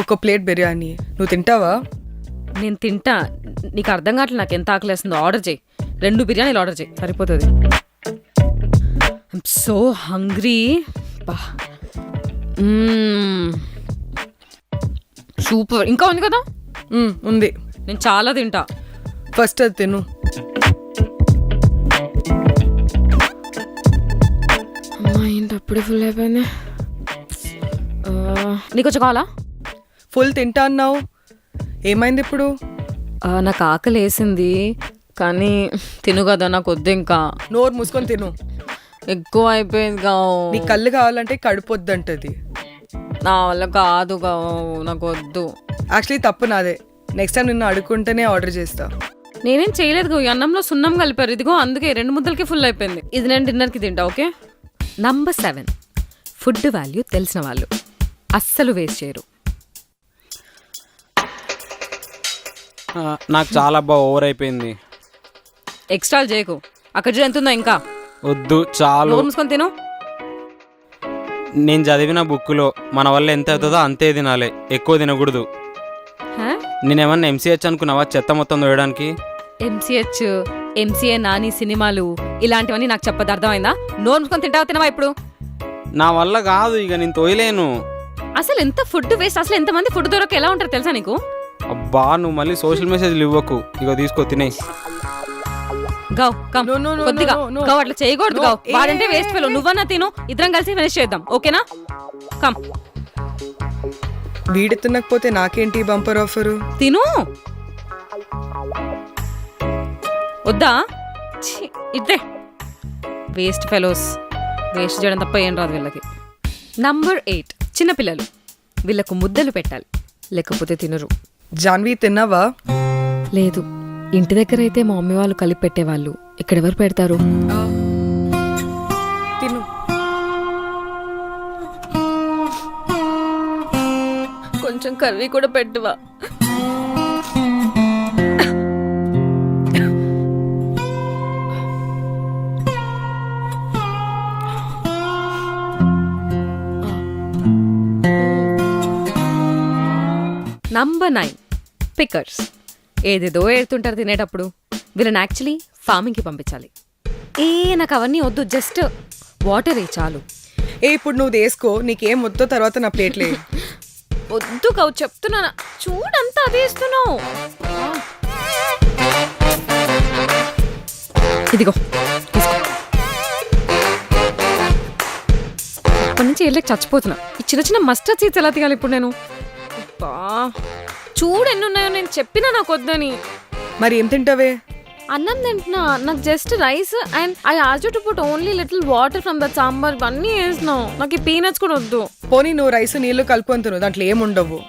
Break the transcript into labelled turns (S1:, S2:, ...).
S1: ఒక ప్లేట్ బిర్యానీ. నువ్వు తింటావా?
S2: నేను తింటా, నీకు అర్థం కావట్లేదు నాకు ఎంత ఆకలేస్తుందో. ఆర్డర్ చేయి, 2 బిర్యానీలు ఆర్డర్ చేయి, సరిపోతుంది. I'm so hungry. సూపర్. ఇంకా ఉంది కదా?
S1: ఉంది.
S2: నేను చాలా తింటా.
S1: ఫస్ట్ అది తిను.
S2: అమ్మా ఏంటి అప్పుడే ఫుల్ అయిపోయింది. నీకు వచ్చి కావాలా?
S1: ఫుల్ తింటా అన్నావు, ఏమైంది ఇప్పుడు?
S2: నాకు ఆకలి వేసింది కానీ తిను కదా, నాకు వద్దు. ఇంకా
S1: నోరు మూసుకొని తిను.
S2: ఎక్కువ అయిపోయింది కావు.
S1: నీ కళ్ళు కావాలంటే కడుపొద్దంటది.
S2: నా వల్ల కాదు కావు, నాకు వద్దు.
S1: యాక్చువల్లీ తప్పు నాదే. నెక్స్ట్ టైం నిన్ను అడుక్కుంటేనే ఆర్డర్ చేస్తా.
S2: నేనేం చేయలేదు గో, అన్నంలో సున్నం కలిపారు. ఇదిగో అందుకే 2 ముద్దలకి ఫుల్ అయిపోయింది. ఇది నేను డిన్నర్కి తింటా. ఓకే. నంబర్ 7, ఫుడ్ వాల్యూ తెలిసిన వాళ్ళు అస్సలు వేస్ట్ చేయరు.
S3: నాకు చాలా ఓవర్ అయిపోయింది.
S2: ఎక్స్ట్రా చేయకు. అక్కడ ఎంత ఉందో ఇంకా.
S3: వద్దు చాలు.
S2: మూసుకొని తిను.
S3: నేను చదివిన బుక్లో మన వల్ల ఎంత అవుతుందో అంతే తినాలి, ఎక్కువ తినకూడదు. నేనేమన్నా ఎంసీహెచ్ అనుకున్నావా చెత్త మొత్తం తోయడానికి?
S2: ఎంసీహెచ్, ఎంసీఏ, నాని సినిమాలు ఇలాంటివన్నీ నాకు చెప్పదు, అర్థమైందా? నోరు మూసుకొని తింటావా తినవా ఇప్పుడు?
S3: నా వల్ల కాదు, ఇక నేను తోయలేను.
S2: అసలు ఎంత ఫుడ్ వేస్ట్. అసలు ఎంతమంది ఫుడ్ దొరక ఎలా ఉంటారు తెలుసా నీకు?
S3: అబ్బా నువ్వు మళ్ళీ సోషల్ మెసేజ్లు ఇవ్వకు. ఇక తీసుకో తినే.
S2: గావ్ కమ్. కొద్దిగా గావ్, అట్లా చేయకూడదు గావ్. వాడంటే వేస్ట్ ఫెలో. నువ్వన్నా తిను, ఇద్దరం కలిసి ఫినిష్ చేద్దాం. ఓకేనా? కమ్.
S1: వీడి తినకపోతే నాకేంటి బంపర్ ఆఫరు?
S2: తిను. వద్దా? ఇద్దే. Waste fellows. వేస్ట్ చేయడం తప్ప ఏం రాదు వీళ్ళకి. నంబర్ 8, చిన్నపిల్లలు. వీళ్ళకు ముద్దలు పెట్టాలి, లేకపోతే తినరు.
S1: జాన్వి తిన్నావా?
S2: లేదు, ఇంటి దగ్గర అయితే మా మమ్మీ వాళ్ళు కలిపి పెట్టేవాళ్ళు. ఇక్కడ ఎవరు పెడతారు?
S1: తిను.
S2: కొంచెం కర్రీ కూడా పెట్టువా. Number 9, pickers. ఏదేదో ఏడుతుంటారు తినేటప్పుడు. వీళ్ళని యాక్చువల్లీ ఫార్మింగ్కి పంపించాలి. నాకు అవన్నీ వద్దు, జస్ట్ వాటర్ ఏ చాలు.
S1: ఇప్పుడు నువ్వు వేసుకో, నీకేం వద్దో తర్వాత నా ప్లేట్లే.
S2: వద్దు కావు చెప్తున్నానా, చూడంతా అదే ఇస్తున్నావు. ఇదిగో తీసుకో. అప్పటి నుంచి వెళ్ళకి చచ్చిపోతున్నా. ఈ చిన్న చిన్న మస్టర్డ్ సీడ్స్ ఎలా తీయాలి ఇప్పుడు నేను? చూడు ఎన్ని ఉన్నాయో. నేను చెప్పినా నాకు వద్దని.
S1: మరి ఏం తింటావే?
S2: అన్నం తింటున్నా. నాకు just rice and I asked you to put only little water from that sambar. అన్నీ వేసినావు. నాకు ఈ పీనట్స్ కూడా వద్దు.
S1: పోనీ నువ్వు రైస్ నీళ్లు కలుపుకొని తిను, దాంట్లో ఏముండవు.